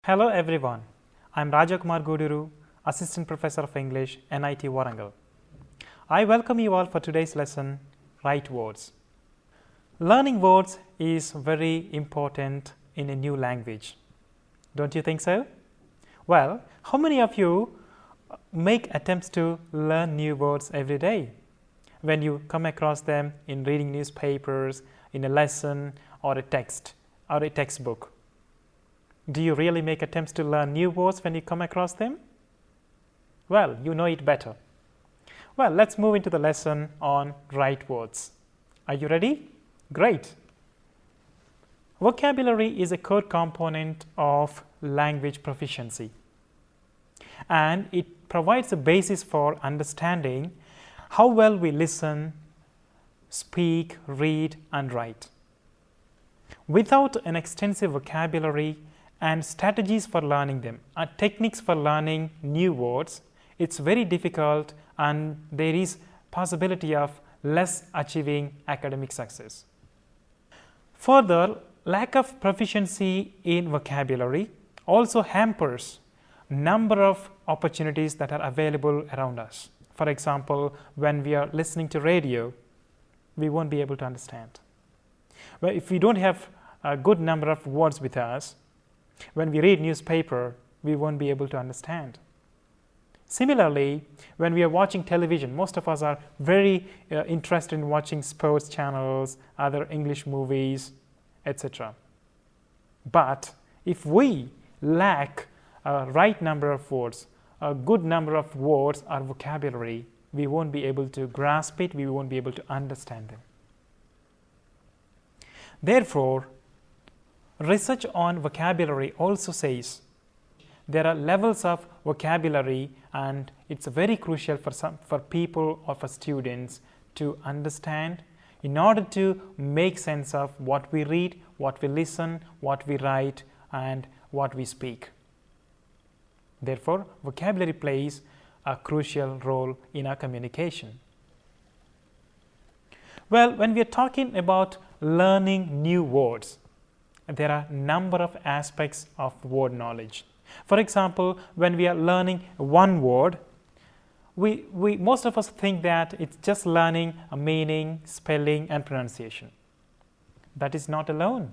Hello everyone, I am Rajakumar Guduru, Assistant Professor of English, NIT Warangal. I welcome you all for today's lesson, Write Words. Learning words is very important in a new language. Don't you think so? Well, how many of you make attempts to learn new words every day? When you come across them in reading newspapers, in a lesson or a text or a textbook. Do you really make attempts to learn new words when you come across them? Well, you know it better. Well, let's move into the lesson on write words. Are you ready? Great. Vocabulary is a core component of language proficiency, and it provides a basis for understanding how well we listen, speak, read, and write. Without an extensive vocabulary and strategies for learning them, techniques for learning new words, it's very difficult and there is possibility of less achieving academic success. Further, lack of proficiency in vocabulary also hampers number of opportunities that are available around us. For example, when we are listening to radio, we won't be able to understand. Well, if we don't have a good number of words with us, when we read newspaper, we won't be able to understand. Similarly, when we are watching television, most of us are very interested in watching sports channels, other English movies, etc. But if we lack a right number of words, a good number of words or vocabulary, we won't be able to grasp it, we won't be able to understand them. Therefore, research on vocabulary also says there are levels of vocabulary, and it's very crucial for people or for students to understand in order to make sense of what we read, what we listen, what we write, and what we speak. Therefore, vocabulary plays a crucial role in our communication. Well, when we are talking about learning new words, there are a number of aspects of word knowledge. For example, when we are learning one word, we most of us think that it's just learning a meaning, spelling, and pronunciation. That is not alone.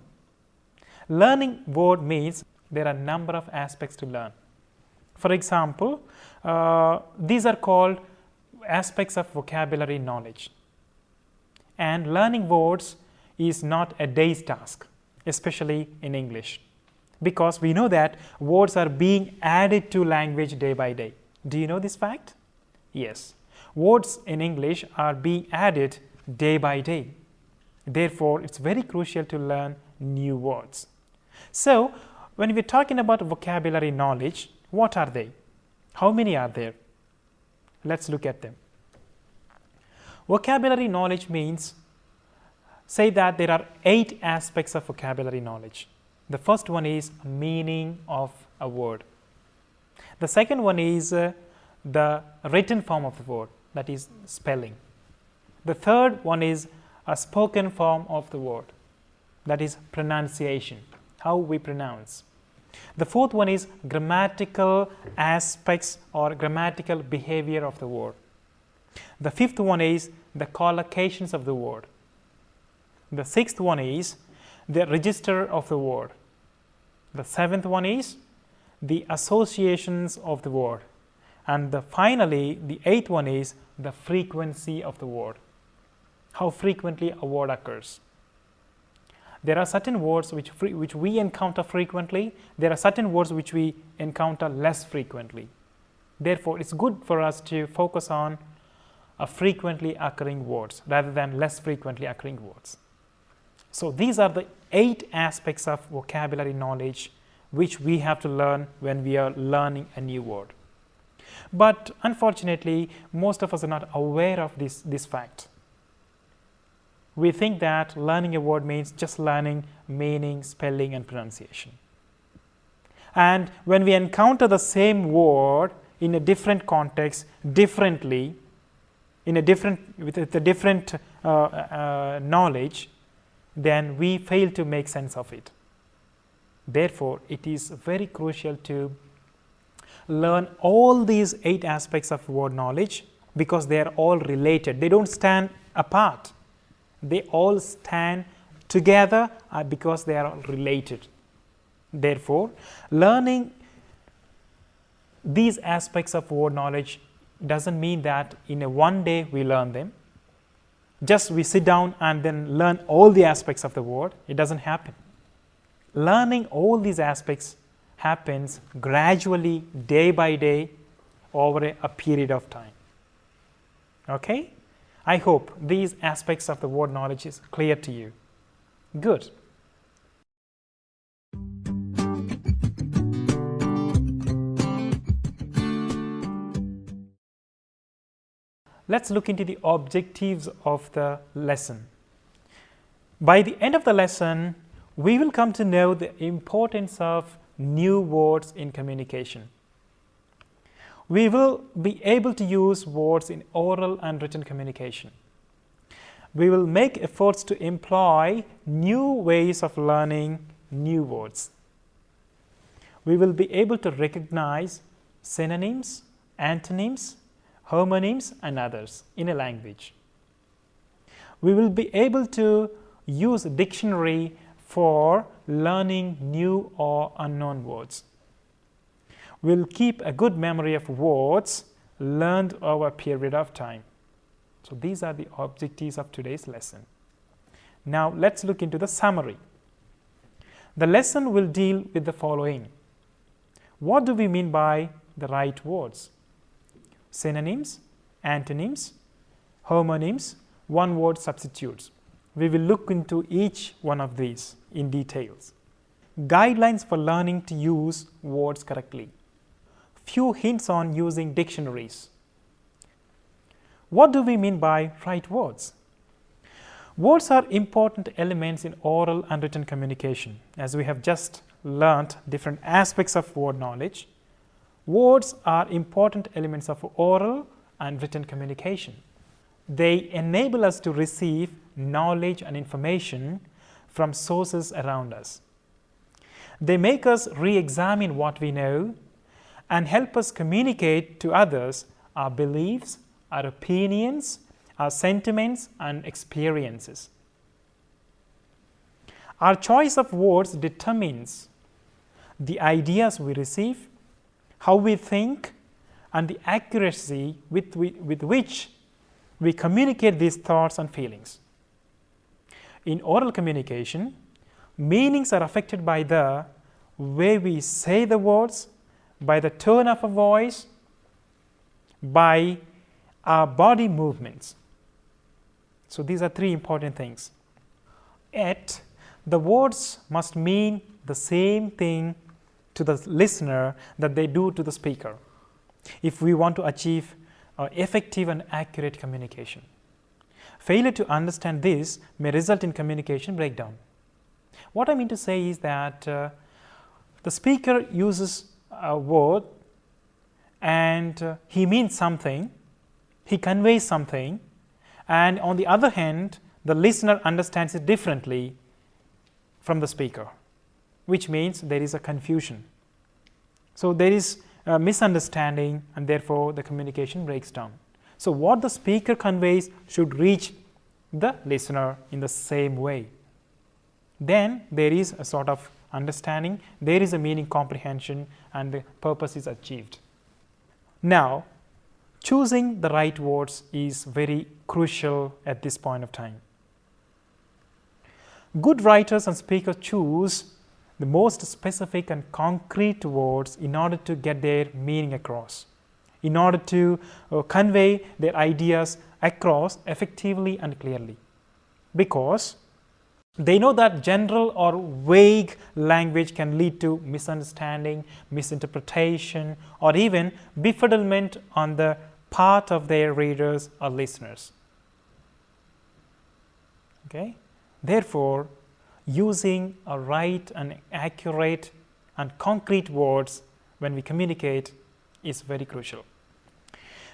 Learning word means there are a number of aspects to learn. For example, these are called aspects of vocabulary knowledge. And learning words is not a day's task, especially in English, because we know that words are being added to language day by day. Do you know this fact? Yes. Words in English are being added day by day. Therefore, it's very crucial to learn new words. So, when we're talking about vocabulary knowledge, what are they? How many are there? Let's look at them. Vocabulary knowledge means, say that there are 8 aspects of vocabulary knowledge. The first one is meaning of a word. The second one is the written form of the word, that is spelling. The third one is a spoken form of the word, that is pronunciation, how we pronounce. The fourth one is grammatical aspects or grammatical behavior of the word. The fifth one is the collocations of the word. The sixth one is the register of the word. The seventh one is the associations of the word. And finally, the eighth one is the frequency of the word, how frequently a word occurs. There are certain words which we encounter frequently. There are certain words which we encounter less frequently. Therefore, it's good for us to focus on frequently occurring words rather than less frequently occurring words. So, these are the 8 aspects of vocabulary knowledge which we have to learn when we are learning a new word. But unfortunately, most of us are not aware of this fact. We think that learning a word means just learning meaning, spelling, and pronunciation. And when we encounter the same word in a different context, differently, with a different knowledge, then we fail to make sense of it. Therefore, it is very crucial to learn all these 8 aspects of word knowledge, because they are all related. They don't stand apart. They all stand together because they are all related. Therefore, learning these aspects of word knowledge doesn't mean that in a one day we learn them. Just we sit down and then learn all the aspects of the word. It doesn't happen. Learning all these aspects happens gradually, day by day, over a period of time. Okay? I hope these aspects of the word knowledge is clear to you. Good. Let's look into the objectives of the lesson. By the end of the lesson, we will come to know the importance of new words in communication. We will be able to use words in oral and written communication. We will make efforts to employ new ways of learning new words. We will be able to recognize synonyms, antonyms, homonyms, and others in a language. We will be able to use a dictionary for learning new or unknown words. We'll keep a good memory of words learned over a period of time. So these are the objectives of today's lesson. Now let's look into the summary. The lesson will deal with the following. What do we mean by the right words? Synonyms, antonyms, homonyms, one-word substitutes. We will look into each one of these in details. Guidelines for learning to use words correctly. Few hints on using dictionaries. What do we mean by right words? Words are important elements in oral and written communication. As we have just learnt different aspects of word knowledge, words are important elements of oral and written communication. They enable us to receive knowledge and information from sources around us. They make us re-examine what we know and help us communicate to others our beliefs, our opinions, our sentiments, and experiences. Our choice of words determines the ideas we receive, how we think, and the accuracy with which we communicate these thoughts and feelings. In oral communication, meanings are affected by the way we say the words, by the tone of a voice, by our body movements. So these are 3 important things. Yet, the words must mean the same thing to the listener that they do to the speaker, if we want to achieve effective and accurate communication. Failure to understand this may result in communication breakdown. What I mean to say is that the speaker uses a word and he means something, he conveys something, and on the other hand, the listener understands it differently from the speaker, which means there is a confusion. So there is a misunderstanding, and therefore the communication breaks down. So what the speaker conveys should reach the listener in the same way. Then there is a sort of understanding, there is a meaning comprehension, and the purpose is achieved. Now, choosing the right words is very crucial at this point of time. Good writers and speakers choose the most specific and concrete words in order to get their meaning across, in order to convey their ideas across effectively and clearly, because they know that general or vague language can lead to misunderstanding, misinterpretation, or even befuddlement on the part of their readers or listeners. Okay? Therefore, using a right and accurate and concrete words when we communicate is very crucial.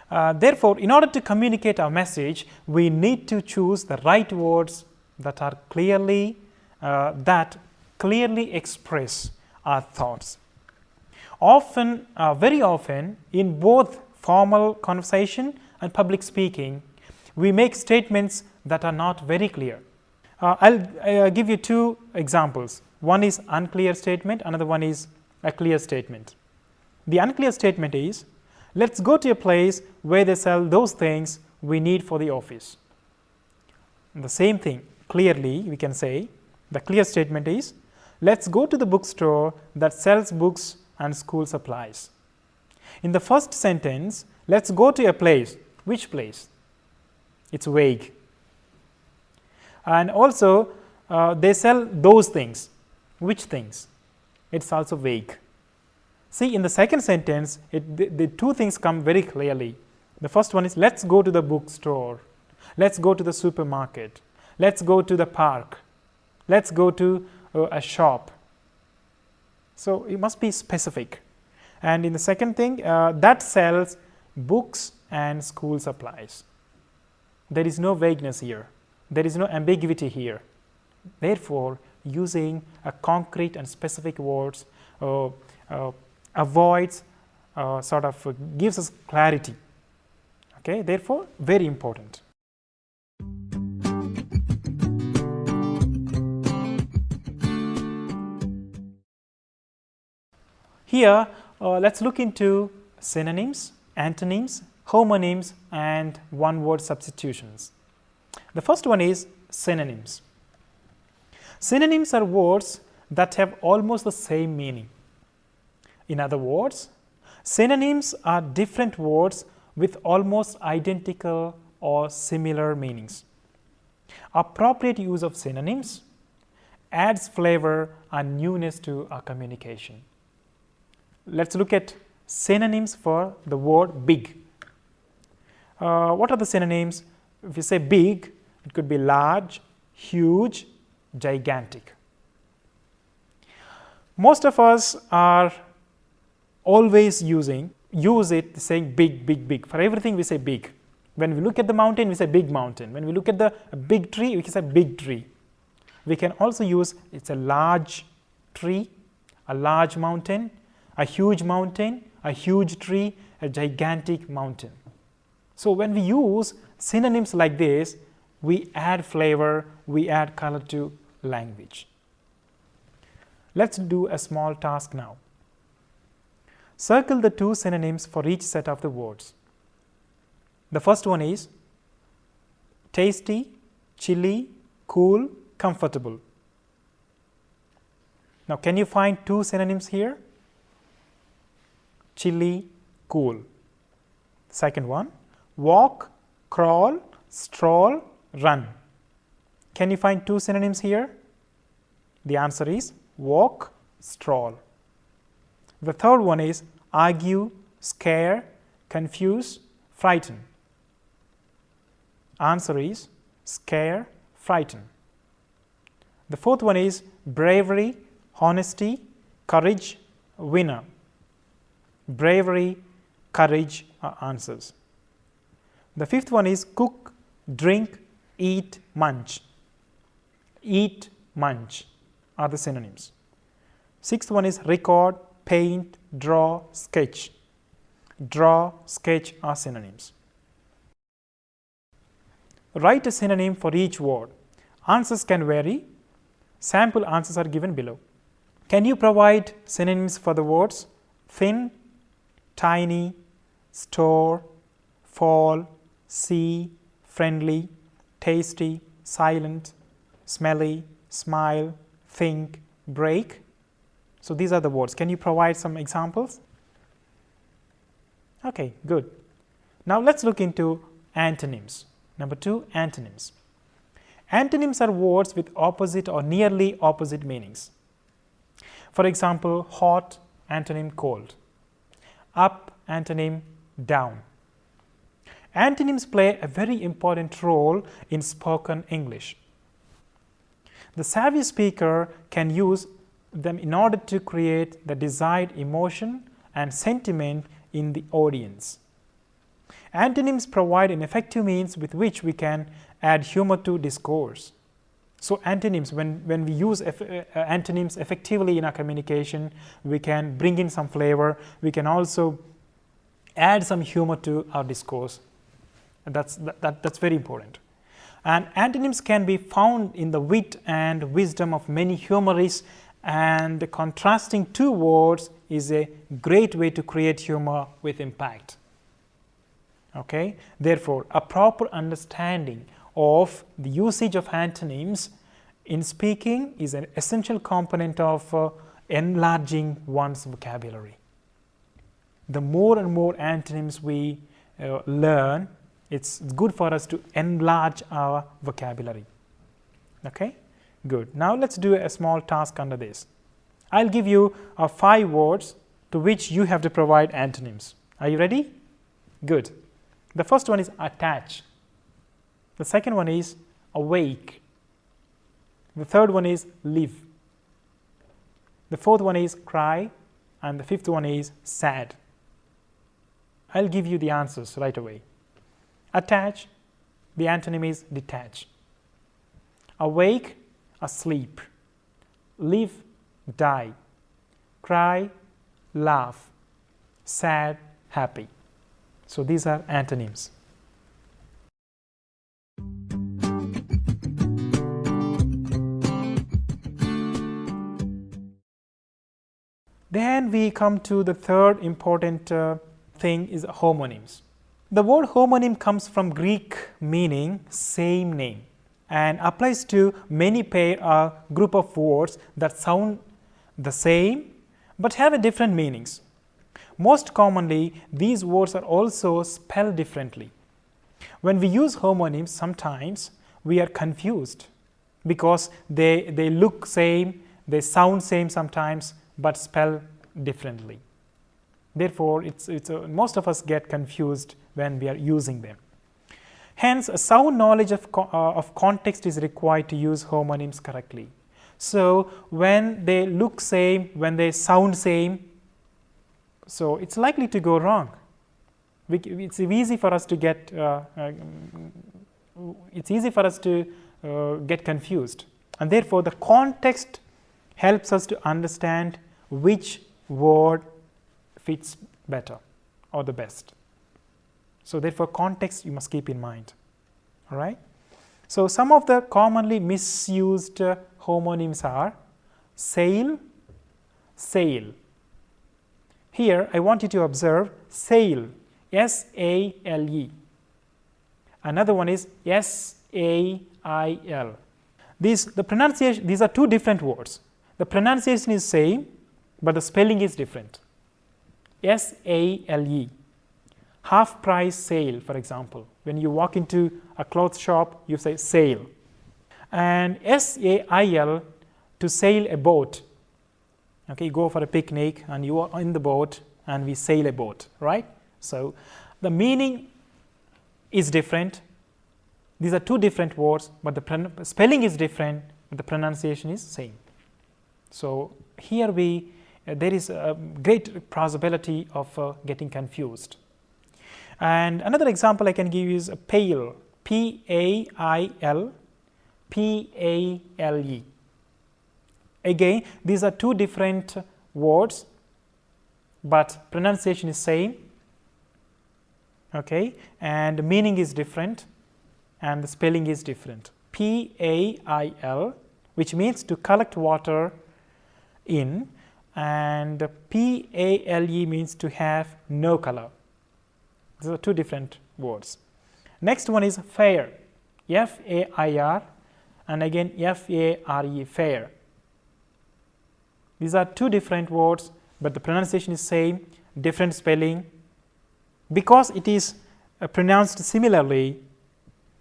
Therefore, in order to communicate our message, we need to choose the right words that clearly express our thoughts. Often, very often, in both formal conversation and public speaking, we make statements that are not very clear. I'll give you two examples. One is unclear statement, another one is a clear statement. The unclear statement is, let's go to a place where they sell those things we need for the office. The same thing, clearly we can say, the clear statement is, let's go to the bookstore that sells books and school supplies. In the first sentence, let's go to a place. Which place? It's vague. And also, they sell those things. Which things? It's also vague. See, in the second sentence, the two things come very clearly. The first one is, let's go to the bookstore. Let's go to the supermarket. Let's go to the park. Let's go to a shop. So, it must be specific. And in the second thing, that sells books and school supplies. There is no vagueness here. There is no ambiguity here. Therefore, using a concrete and specific words avoids gives us clarity. Okay, therefore, very important. Here, let's look into synonyms, antonyms, homonyms, and one-word substitutions. The first one is synonyms. Synonyms are words that have almost the same meaning. In other words, synonyms are different words with almost identical or similar meanings. Appropriate use of synonyms adds flavor and newness to our communication. Let's look at synonyms for the word big. What are the synonyms? If you say big, it could be large, huge, gigantic. Most of us are always use it saying big, big, big. For everything we say big. When we look at the mountain, we say big mountain. When we look at the big tree, we can say big tree. We can also use it's a large tree, a large mountain, a huge tree, a gigantic mountain. So when we use synonyms like this, we add flavor, we add color to language. Let's do a small task now. Circle the two synonyms for each set of the words. The first one is tasty, chilly, cool, comfortable. Now, can you find two synonyms here? Chilly, cool. Second one, walk, crawl, stroll, run. Can you find two synonyms here? The answer is walk, stroll. The third one is argue, scare, confuse, frighten. Answer is scare, frighten. The fourth one is bravery, honesty, courage, winner. Bravery, courage are answers. The fifth one is cook, drink, eat, munch. Eat, munch are the synonyms. Sixth one is record, paint, draw, sketch. Draw, sketch are synonyms. Write a synonym for each word. Answers can vary. Sample answers are given below. Can you provide synonyms for the words thin, tiny, store, fall, see, friendly, tasty, silent, smelly, smile, think, break? So these are the words. Can you provide some examples? Okay, good. Now let's look into antonyms. Number 2, antonyms. Antonyms are words with opposite or nearly opposite meanings. For example, hot, antonym cold. Up, antonym down. Antonyms play a very important role in spoken English. The savvy speaker can use them in order to create the desired emotion and sentiment in the audience. Antonyms provide an effective means with which we can add humor to discourse. So antonyms, when we use antonyms effectively in our communication, we can bring in some flavor, we can also add some humor to our discourse. That's very important. And antonyms can be found in the wit and wisdom of many humorists, and contrasting two words is a great way to create humor with impact. Okay? Therefore, a proper understanding of the usage of antonyms in speaking is an essential component of enlarging one's vocabulary. The more and more antonyms we learn, it's good for us to enlarge our vocabulary. Okay? Good. Now let's do a small task under this. I'll give you 5 words to which you have to provide antonyms. Are you ready? Good. The first one is attach. The second one is awake. The third one is live. The fourth one is cry, and the fifth one is sad. I'll give you the answers right away. Attach, the antonym is detach. Awake, asleep. Live, die. Cry, laugh. Sad, happy. So these are antonyms. Then we come to the third important thing is homonyms. The word homonym comes from Greek meaning same name and applies to many pair or group of words that sound the same but have a different meanings. Most commonly, these words are also spelled differently. When we use homonyms, sometimes we are confused because they look same, they sound same sometimes, but spell differently. Therefore, most of us get confused when we are using them. Hence, a sound knowledge of context is required to use homonyms correctly. So, when they look same, when they sound same, so it's likely to go wrong. It's easy for us to get confused, and therefore the context helps us to understand which word fits better or the best. So therefore context you must keep in mind. All right. So some of the commonly misused homonyms are sail, sail. Here I want you to observe sail, S-A-L-E. Another one is S-A-I-L. These are two different words. The pronunciation is same, but the spelling is different. S-A-L-E. Half price sale, for example. When you walk into a clothes shop, you say sale. And S-A-I-L, to sail a boat. Okay, you go for a picnic and you are in the boat and we sail a boat, right? So the meaning is different. These are two different words, but the spelling is different, but the pronunciation is same. So here there is a great possibility of getting confused. And another example I can give you is a pale, P-A-I-L, P-A-L-E. Again, these are two different words, but pronunciation is same, okay, and meaning is different, and the spelling is different. P-A-I-L, which means to collect water in, and P-A-L-E means to have no color. These are two different words. Next one is fair, F-A-I-R, and again F-A-R-E, fair. These are two different words, but the pronunciation is same, different spelling. Because it is pronounced similarly,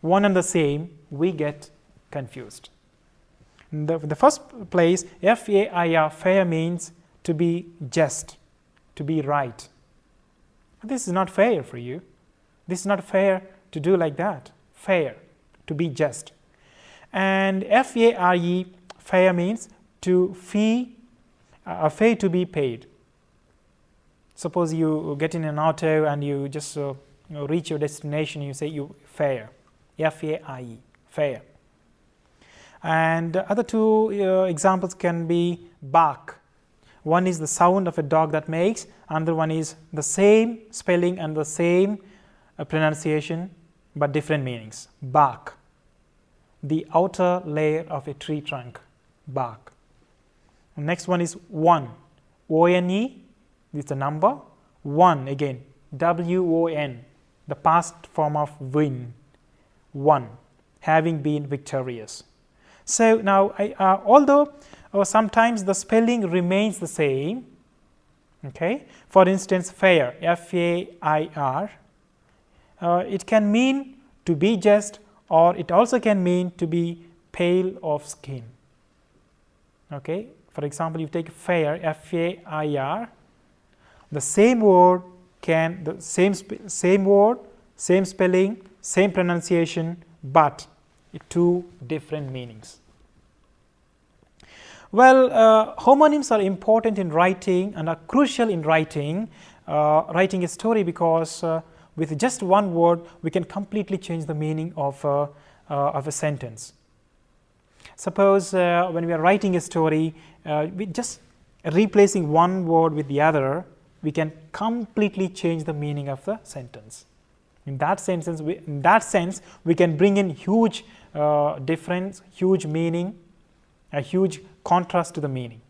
one and the same, we get confused. The first place, F-A-I-R, fair means to be just, to be right. This is not fair for you. This is not fair to do like that. Fair, to be just. And F-A-R-E, fair means to fee, a fare to be paid. Suppose you get in an auto and you just reach your destination, you say you fare, F-A-I-E, fare. And other two examples can be bark. One is the sound of a dog that makes, another one is the same spelling and the same pronunciation but different meanings. Bark, the outer layer of a tree trunk, bark. Next one is one, O-N-E, this is the number. One, again, W-O-N, the past form of win, won, having been victorious. So now, although sometimes the spelling remains the same, okay. For instance, fair, F-A-I-R, it can mean to be just, or it also can mean to be pale of skin. Okay. For example, you take fair, F-A-I-R, the same word can, the same word, same spelling, same pronunciation, but two different meanings. Well, homonyms are important in writing and are crucial in writing a story, because with just one word we can completely change the meaning of a sentence. Suppose when we are writing a story, we just replacing one word with the other, we can completely change the meaning of the sentence. In that sense, we can bring in huge difference, huge meaning, a huge contrast to the meaning.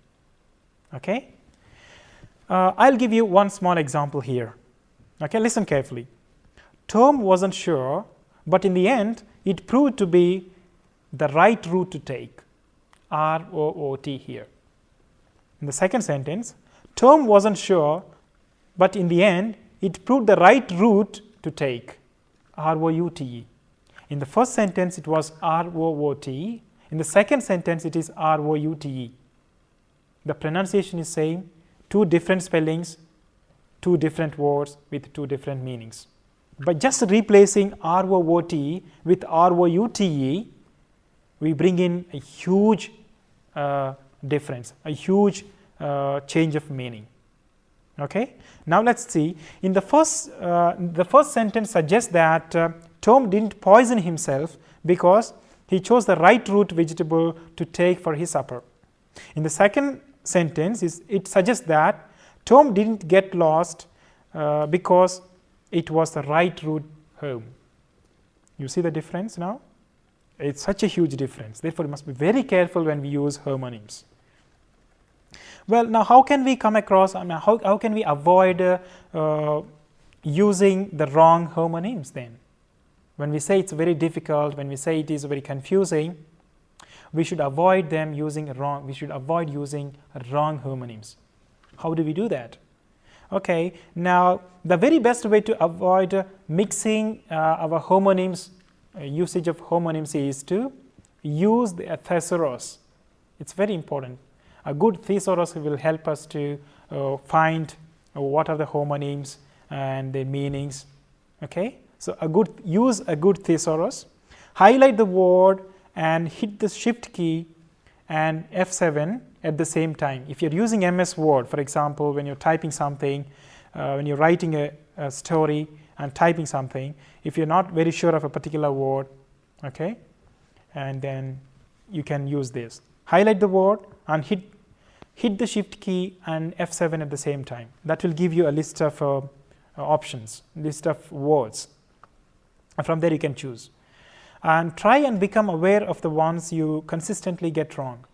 Okay, I'll give you one small example here. Okay, listen carefully. Tom wasn't sure, but in the end, it proved to be the right route to take. R-O-O-T here. In the second sentence, Tom wasn't sure, but in the end, it proved the right route to take. R-O-U-T-E. In the first sentence, it was R-O-O-T. In the second sentence, it is R-O-U-T-E. The pronunciation is same, two different spellings, two different words with two different meanings. By just replacing R-O-O-T with R-O-U-T-E, we bring in a huge difference, a huge change of meaning. Okay. Now let's see. In the first sentence suggests that Tom didn't poison himself because he chose the right root vegetable to take for his supper. In the second sentence, it suggests that Tom didn't get lost because it was the right route home. You see the difference now? It's such a huge difference. Therefore, we must be very careful when we use homonyms. Well, now how can we come across, how can we avoid using the wrong homonyms then? When we say it's very difficult, when we say it is very confusing, we should avoid using wrong homonyms. How do we do that? Okay, now the very best way to avoid mixing our homonyms, usage of homonyms, is to use the thesaurus. It's very important. A good thesaurus will help us to find what are the homonyms and their meanings. Okay, so use a good thesaurus, highlight the word and hit the shift key and F7 at the same time. If you're using MS Word, for example, when you're typing something, when you're writing a story and typing something, if you're not very sure of a particular word, okay, and then you can use this. Highlight the word and hit the shift key and F7 at the same time. That will give you a list of options, list of words. And from there you can choose. And try and become aware of the ones you consistently get wrong.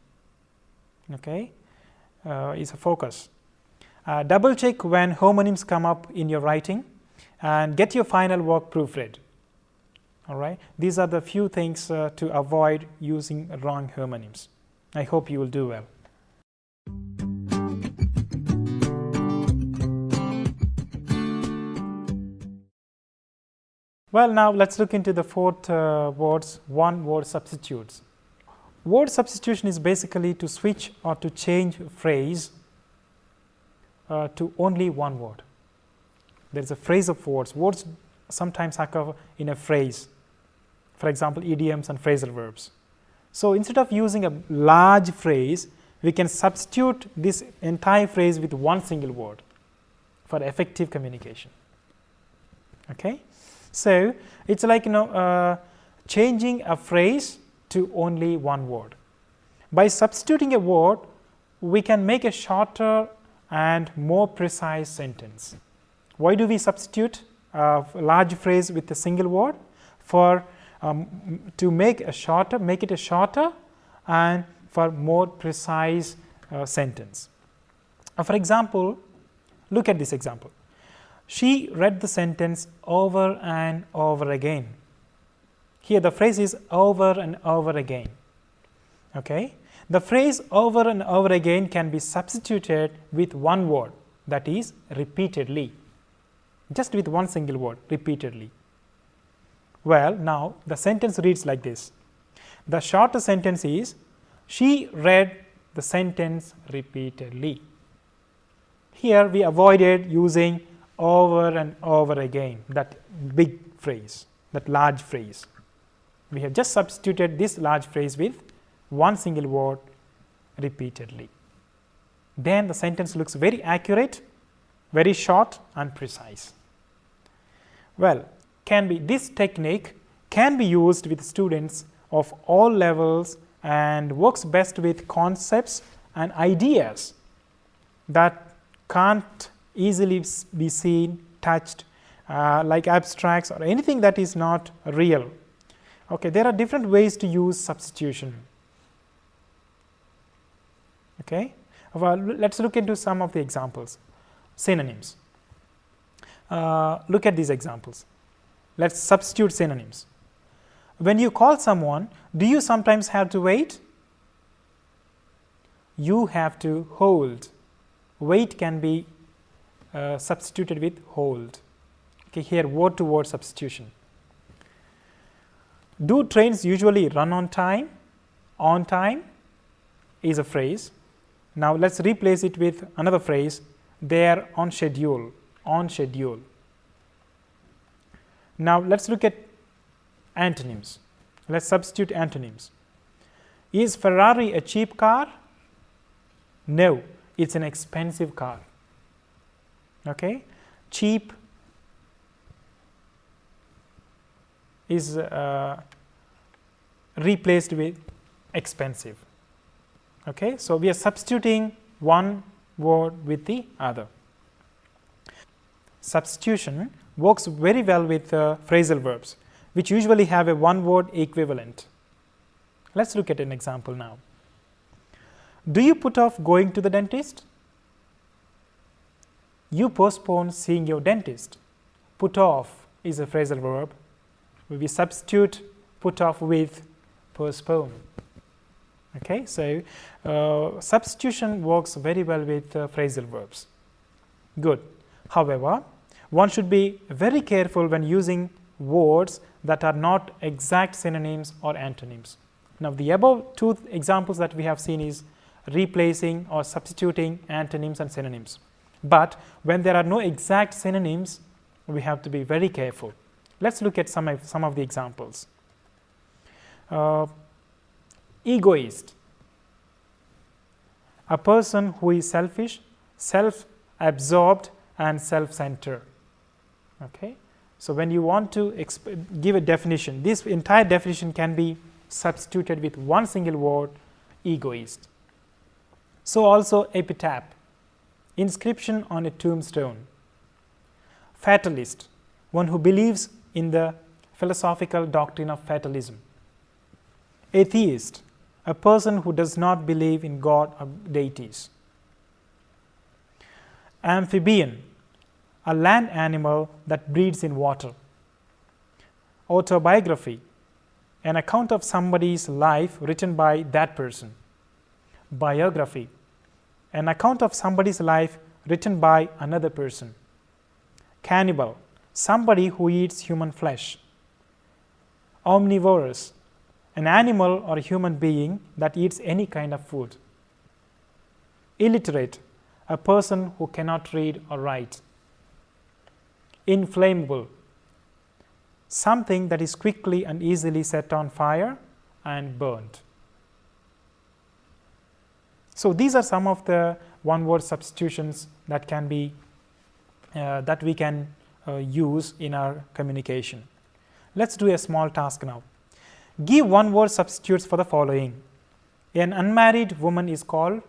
Okay, is a focus. Double check when homonyms come up in your writing and get your final work proofread. All right, these are the few things to avoid using wrong homonyms. I hope you will do well. Well, now let's look into the fourth words, one-word substitutes. Word substitution is basically to switch or to change a phrase to only one word. There is a phrase of words. Words sometimes occur in a phrase. For example, idioms and phrasal verbs. So instead of using a large phrase, we can substitute this entire phrase with one single word for effective communication. Okay, so it's like changing a phrase to only one word. By substituting a word, we can make a shorter and more precise sentence. Why do we substitute a large phrase with a single word? To make it a shorter and for more precise sentence. For example, look at this example. She read the sentence over and over again. Here the phrase is over and over again. Okay? The phrase over and over again can be substituted with one word, that is repeatedly. Just with one single word, repeatedly. Well, now the sentence reads like this. The shorter sentence is, she read the sentence repeatedly. Here we avoided using over and over again, that big phrase, that large phrase. We have just substituted this large phrase with one single word repeatedly. Then the sentence looks very accurate, very short and precise. Well, this technique can be used with students of all levels and works best with concepts and ideas that can't easily be seen, touched, like abstracts or anything that is not real. Okay, there are different ways to use substitution. Okay, well, let's look into some of the examples. Synonyms. Look at these examples. Let's substitute synonyms. When you call someone, do you sometimes have to wait? You have to hold. Wait can be substituted with hold. Okay, here word to word substitution. Do trains usually run on time? On time is a phrase. Now let's replace it with another phrase. They are on schedule. On schedule. Now let's look at antonyms. Let's substitute antonyms. Is Ferrari a cheap car? No, it's an expensive car. Okay, cheap is replaced with expensive. Okay, so we are substituting one word with the other. Substitution works very well with phrasal verbs, which usually have a one word equivalent. Let's look at an example now. Do you put off going to the dentist? You postpone seeing your dentist. Put off is a phrasal verb. We substitute put off with postpone. Okay, so substitution works very well with phrasal verbs. Good. However, one should be very careful when using words that are not exact synonyms or antonyms. Now, the above two examples that we have seen is replacing or substituting antonyms and synonyms. But when there are no exact synonyms, we have to be very careful. Let's look at some of the examples. Egoist, a person who is selfish, self-absorbed and self-centered. Okay, so when you want to give a definition, this entire definition can be substituted with one single word, egoist. So also epitaph, inscription on a tombstone. Fatalist, one who believes in the philosophical doctrine of fatalism. Atheist, a person who does not believe in God or deities. Amphibian, a land animal that breeds in water. Autobiography, an account of somebody's life written by that person. Biography, an account of somebody's life written by another person. Cannibal, somebody who eats human flesh. Omnivorous, an animal or a human being that eats any kind of food. Illiterate, a person who cannot read or write. Inflammable, something that is quickly and easily set on fire and burned. So these are some of the one-word substitutions that can be that we can use in our communication. Let's do a small task now. Give one word substitutes for the following. An unmarried woman is called.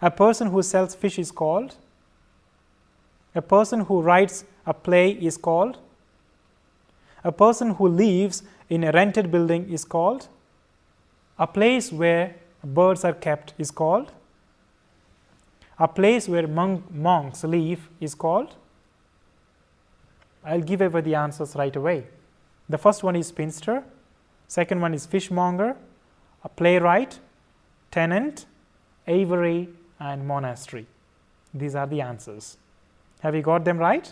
A person who sells fish is called. A person who writes a play is called. A person who lives in a rented building is called. A place where birds are kept is called. A place where monks live is called. I'll give away the answers right away. The first one is spinster. Second one is fishmonger, a playwright, tenant, aviary, and monastery. These are the answers. Have you got them right?